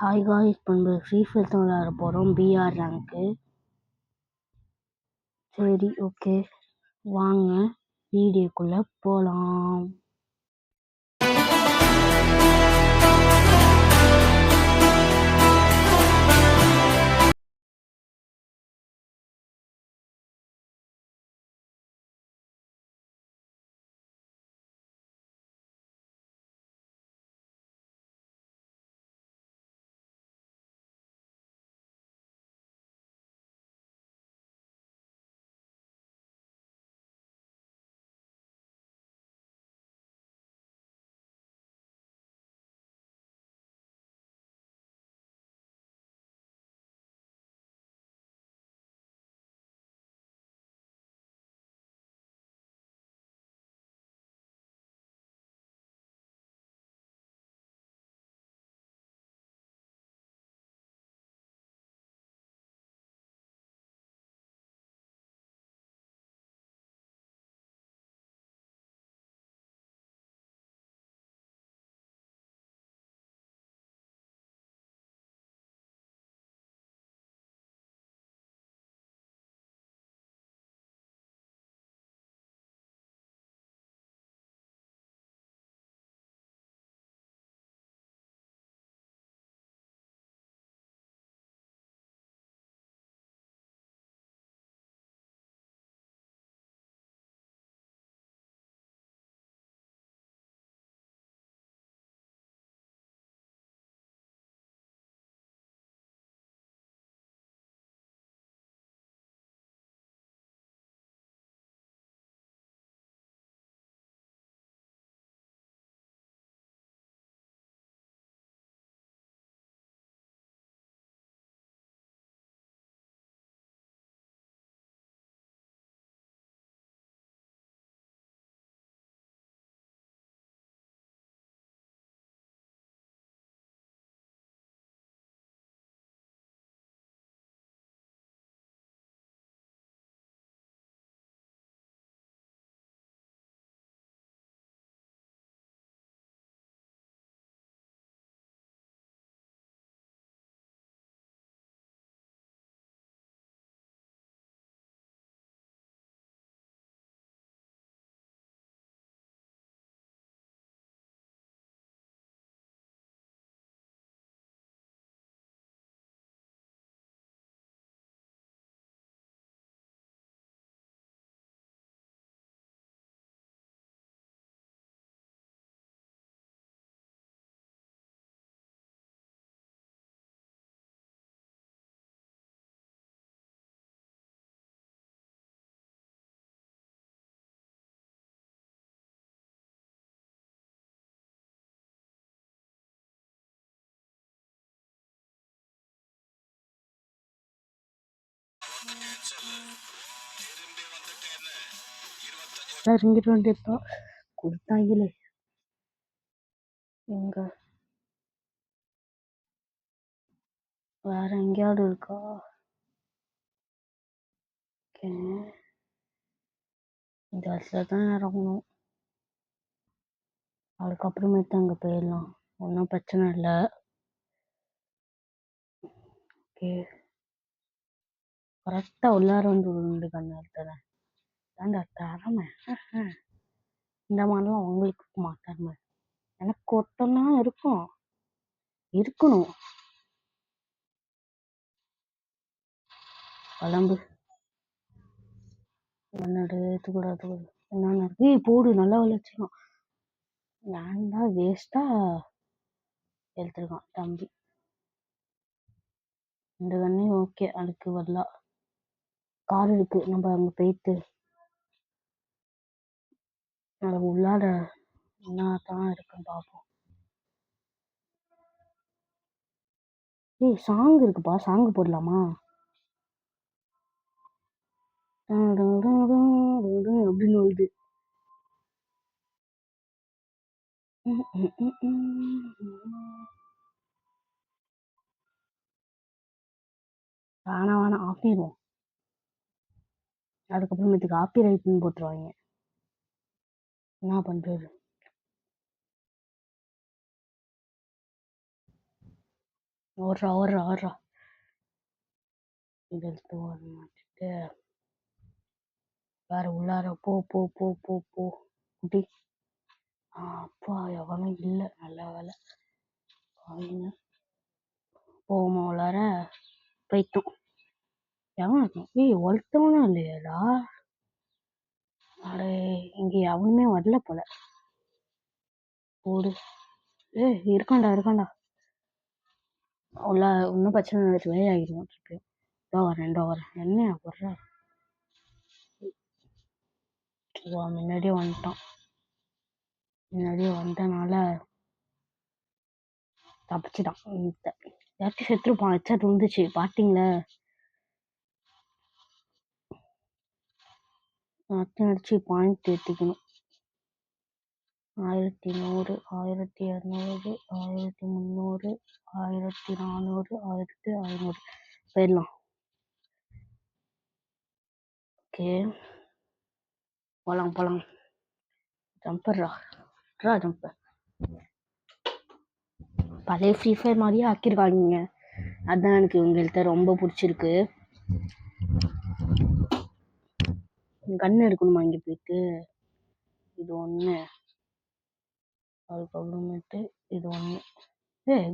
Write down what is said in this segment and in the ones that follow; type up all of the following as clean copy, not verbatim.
Hi guys, இப்போ நம்ம free fire தான் விளையாட போகிறோம். PR rank. சரி, ஓகே, வாங்க வீடியோக்குள்ளே போகலாம். இறங்கிட்டு வந்துட்டா கொடுத்தாங்களே. எங்க வேற எங்கேயாவது இருக்கா? ஓகே, இந்த இடத்துல தான் இறங்கணும். அதுக்கப்புறமேட்டு அங்கே போயிடலாம், ஒன்றும் பிரச்சனை இல்லை. ஓகே, கரெக்டாக உள்ளார வந்து உண்டு கண்ணு எடுத்துறேன். ஏன்டா தரமே இந்த மாதிரிலாம் உங்களுக்கு மாட்டாருமே. எனக்கு ஒருத்தம்லாம் இருக்கணும். கிளம்பு. என்னோட எடுத்துக்கூடாது. என்னென்ன இருக்கு போடு, நல்லா வளர்ச்சிடும். ஏன்டா வேஸ்டா எடுத்துருக்கான் தம்பி. இந்த கண்ணே ஓகே, அதுக்கு வரலாம். கார் இருக்கு, நம்ம அங்கே போயிட்டு அது உள்ளாட என்ன தான் இருக்குன்னு பார்ப்போம். சாங் இருக்குப்பா, சாங் போடலாமா? அப்படின்னு வருது. வேணாம் ஆப்பிடுவோம். அதுக்கப்புறமேட்டுக்கு காப்பி ரைட்னு போட்டுருவாங்க. என்ன பண்றது? ஓடுறா ஓடுறா ஓடுறா. இது எடுத்து ஓட மாட்டிட்டு வேற உள்ளார போ போ போ போ போ குட்டி. அப்பா எவனும் இல்லை, நல்ல வேலை. அவங்க போமா உள்ளார போயிட்டோம். எவன் இருக்கும்? ஒருத்தவனும் இல்லையாடா. அடே இங்க எவனுமே வரல போல. போடு. இருக்காண்டா இருக்காண்டா. உள்ள இன்னும் பிரச்சனை நடந்துச்சு, வெளியாகிடுவோம் திருப்பி. இதோ வரேன் என்ன போடுற. முன்னாடியே வந்துட்டான். முன்னாடியே வந்தனால தப்பிச்சுட்டான். யார்ட்டும் செத்துருப்பான். ஹெட்செட் விழுந்துச்சு பாத்தீங்களா? அடிச்சு பாயிண்ட் ஏற்றிக்கணும். 1100, 1200, 1300, 1400, 1500 போயிடலாம். ஓகே போலாம் போலாம். ஜம்பர்ரா ஜம்பர். பழைய ஃப்ரீ ஃபயர் மாதிரியே ஆக்கியிருக்காங்க. அதான் எனக்கு இவங்கள்ட்ட ரொம்ப பிடிச்சிருக்கு. கன்று எடுக்கணுமா இங்கே போயிட்டு? இது ஒன்று, அதுக்கப்புறமேட்டு இது ஒன்று.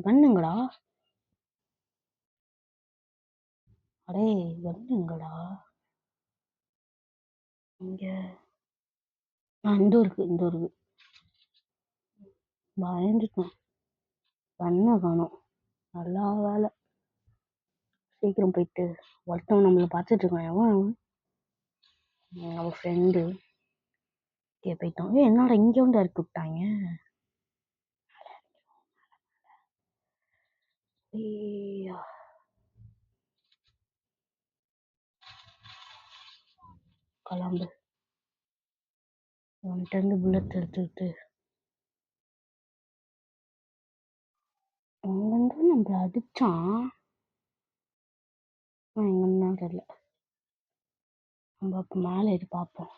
கன்னுங்கடா. அடே கன்னுங்கடா இங்க. இந்த இருக்கு. பயந்துட்டேன். கண்ணை காணோம். நல்லா வேலை. சீக்கிரம் போயிட்டு ஒருத்தவன் நம்மளை பார்த்துட்டு இருக்கான். எவன் அவன் ஃப்ரெண்டு. போயிட்டான். என்னடா இங்கே வந்து இறக்கி விட்டாங்க. கிளம்பு. அவன்கிட்ட இருந்து புல்லட் எடுத்துக்கிட்டு அவன் வந்து நம்மள அடிச்சான். எங்கன்னா தெரியல. நம்ம அப்போ மேலே ஏறி பார்ப்போம்.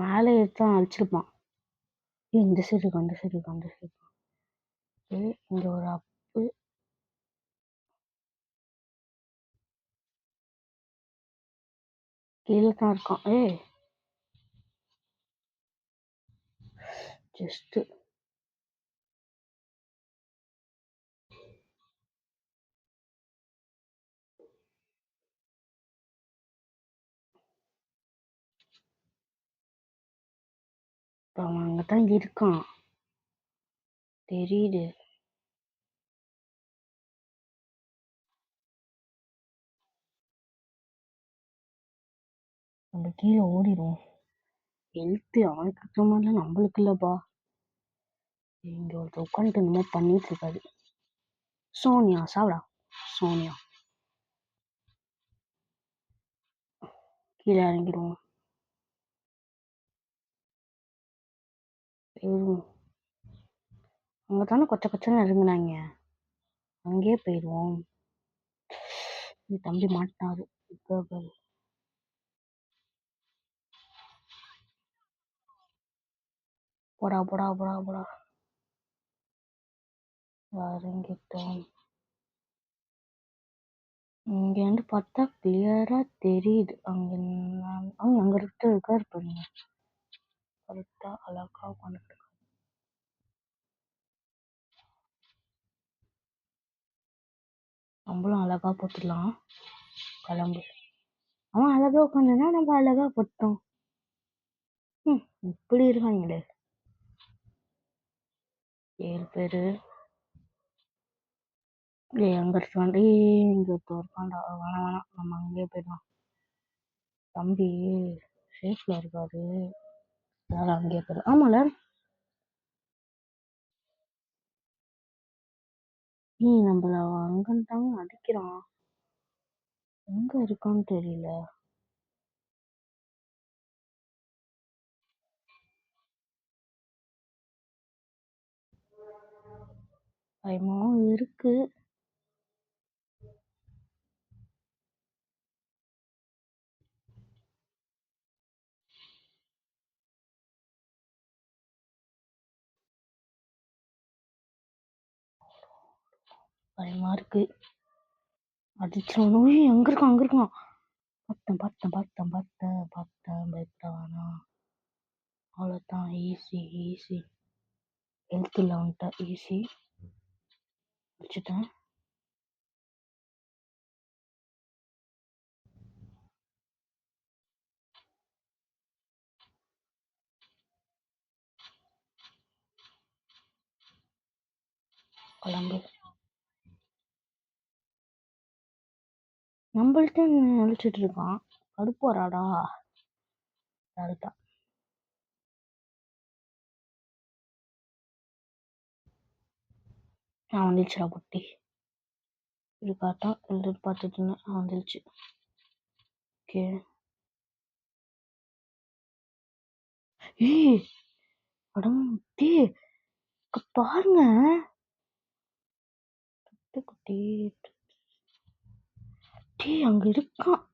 மேலே ஏறித்தான் அழிச்சிருப்பான். இந்த சைடு இங்க ஒரு அப்பு. கீழே தான் இருக்கான். ஜஸ்ட் அவன் அங்கதான் இருக்கான் தெரியுது. நம்ம கீழே ஓடிடுவோம். ஹெல்த்து அவனுக்கு இருக்கிற மாதிரிலாம் நம்மளுக்கு இல்லைப்பா. இங்க ஒருத்தர் உட்காந்துட்டு இந்த மாதிரி பண்ணிட்டு இருக்காரு. சோனியா சாப்பிடா. சோனியா கீழே இறங்கிடுவோம். அங்கே தானே கொச்சன்னு இறங்குனாங்க. அங்கேயே போயிடுவோம். தம்பி மாட்டினாரு. போடா போடா போடா போடா. இறங்கிட்டோம். இங்கேருந்து பார்த்தா கிளியரா தெரியுது. அங்க இருக்காரு பாருங்க. கரெக்டா அழகா உட்காந்துட்டு. நம்மளும் அழகா போட்டுடலாம். கிளம்பு. அவன் அழகா உட்காந்துனா நம்ம அழகா போட்டோம். இப்படி இருக்காங்களே 7 பேரு. அங்க இருக்காண்டி இங்க இருக்காண்டா. வேணாம் நம்ம அங்கேயே போயிடலாம். தம்பி சேஃப்ல இருக்காரு. அதனால அங்கேயே போயிடலாம். ஆமால நம்மள அங்கன்ட்டாங்க அடிக்கிறான். எங்க இருக்கான்னு தெரியல. பயமாவும் இருக்கு. பயமா இருக்கு. அடிச்சிருவானோ எங்க இருக்கான் அங்க இருக்கான். பார்த்தேன் பார்த்தேன் பார்த்தேன் பார்த்தேன் பார்த்தேன் பயப்பட வேணாம். அவ்வளோதான் ஈஸி ஈஸி. ஹெல்த் இல்லை வந்துட்டேன் ஈஸி. வச்சுட்டேன். கிளம்பு. நம்மள்ட்ட அழிச்சிட்டு இருக்கான். கடுப்பு வராடா. அதுதான் நான் வந்துச்சுடா குட்டி. இருக்காட்டம் எழுதி பார்த்துட்டு இருந்தேன். வந்துருச்சு. ஓகே. ஏய் படம் டே பாருங்க குட்டி. டே அங்க இருக்கான்.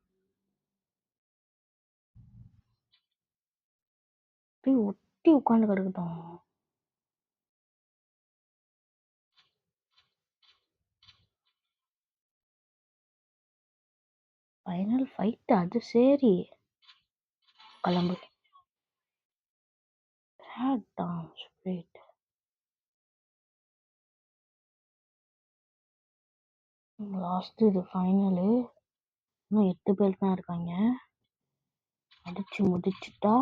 டேய் ஒட்டி உட்காந்து கிடக்கட்டும். ஃபைனல் ஃபைட் அது சரி. கிளம்பு. ஸ்ட்ரெயிட். லாஸ்ட் இது ஃபைனலு. இன்னும் 8 பேர் தான் இருக்காங்க. அடிச்சு முடிச்சுட்டா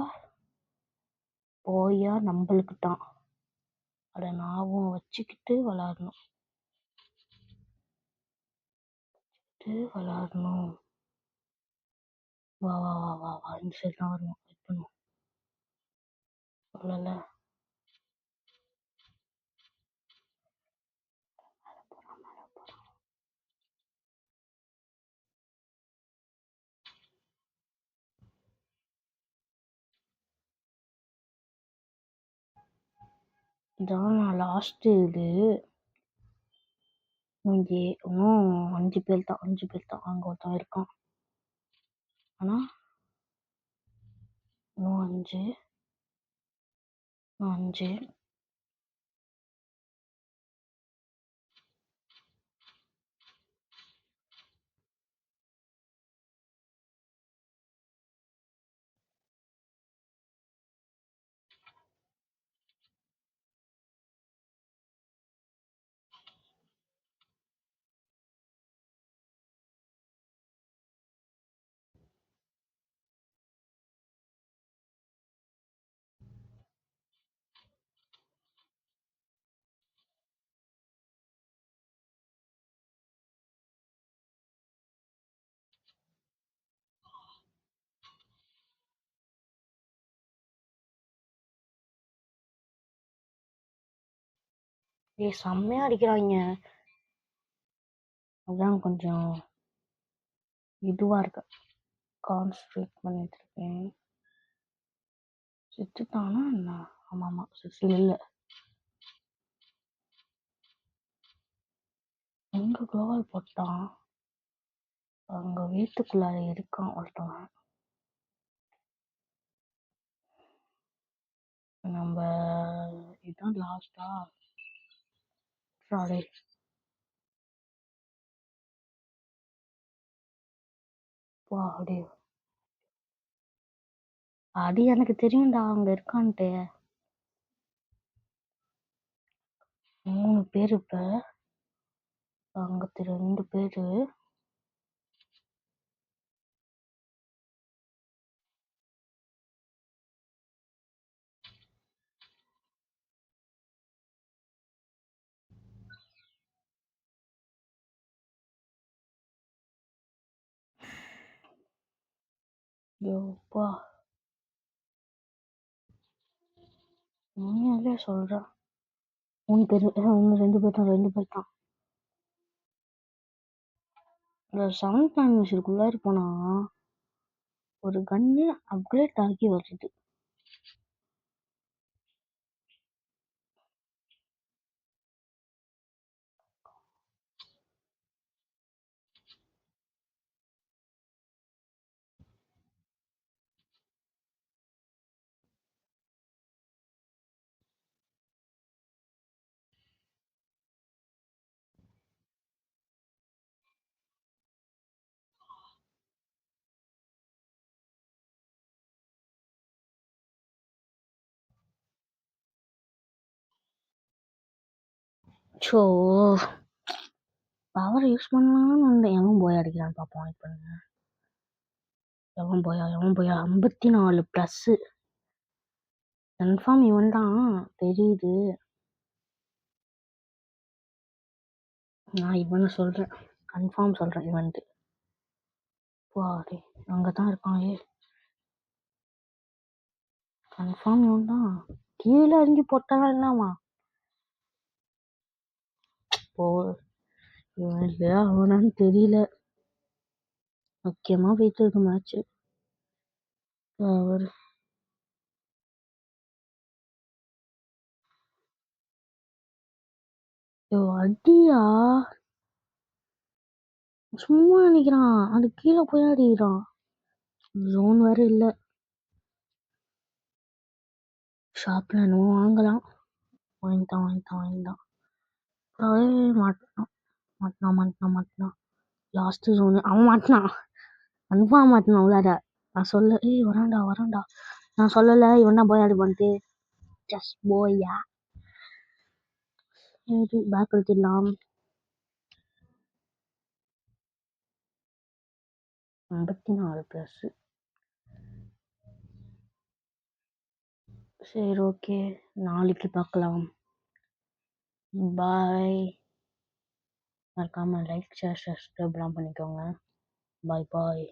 போயா நம்மளுக்கு தான். அதை ஞாபகம் வச்சுக்கிட்டு விளாடணும். விளாடணும். வா வா வா வா வா இந்த சைடு தான் வருவோம். வெயிட் பண்ணுவோம். சொல்லல. இதான் லாஸ்ட் இது. இங்கே இன்னும் 5 பேர் தான். 5 பேர் தான். அங்கே ஒருத்தன் இருக்கான். ஆனால் இன்னும் 5. 5. ஏய் செம்மையாக அடிக்கிறாங்க. அதான் கொஞ்சம் இதுவாக இருக்கு. கான்சன்ட்ரேட் பண்ணிட்டு இருக்கேன். செத்துட்டானா என்ன? ஆமாம் ஆமாம் செத்துல இல்லை. எங்கே குளோவால் போட்டான்? அங்கே வீட்டுக்குள்ளார இருக்கான் ஒருத்தவன். நம்ம இதுதான் லாஸ்டா. சாரி. வா அப்படியே. அடி எனக்கு தெரியும்டா அங்கே இருக்கான்ட்டு. 3 பேர் இப்போ. அங்கே 2 பேர். யோப்பா உண்மையாலே சொல்கிறேன். 3 பேர். ஒன்று 2 பேர் தான். 2 பேர் தான். இந்த 7th anniversary போனா ஒரு கன்னு அப்கிரேட் ஆகி வருது. ஸோ பவர் யூஸ் பண்ணலான்னு வந்தேன். எவன் போய் அடிக்கிறான்னு பார்ப்போம். வெயிட் பண்ணுங்க. எவன் போயா 54 ப்ளஸ்ஸு. கன்ஃபார்ம் இவன் தான் தெரியுது. நான் இவனை சொல்கிறேன், கன்ஃபார்ம் சொல்கிறேன் இவன்ட்டு. வாடே அங்கே தான் இருக்கான். கன்ஃபார்ம் இவன் தான். கீழே இறங்கி போட்டானா என்னவா? போ இவன் இல்லையா அவனான்னு தெரியல. முக்கியமாக போயிட்டு இருக்கு மேட்ச்சு. அவர் அடியா சும்மா நினைக்கிறான். அது கீழே போய் அடிக்கிறான். ஜோன் வேற இல்லை. ஷாப்பில் என்னமோ வாங்கலாம். வாங்கிட்டான். மாட்டினான். லாஸ்ட்டு ஜோனு அவன் மாட்டினான். கன்ஃபார்ம் மாட்டினான் உள்ளார. நான் சொல்ல வரான்டா. நான் சொல்லலை இவன் தான் போய் அடிப்பான்ட்டு. ஜஸ்ட் போயா. சரி பேக் எடுத்துடலாம். 54 ப்ளஸ்ஸு. சரி ஓகே, நாளைக்கு பார்க்கலாம். பாய். மறக்காமல் லைக் ஷேர் சப்ஸ்கிரைப்லாம் பண்ணிக்கோங்க. பாய்.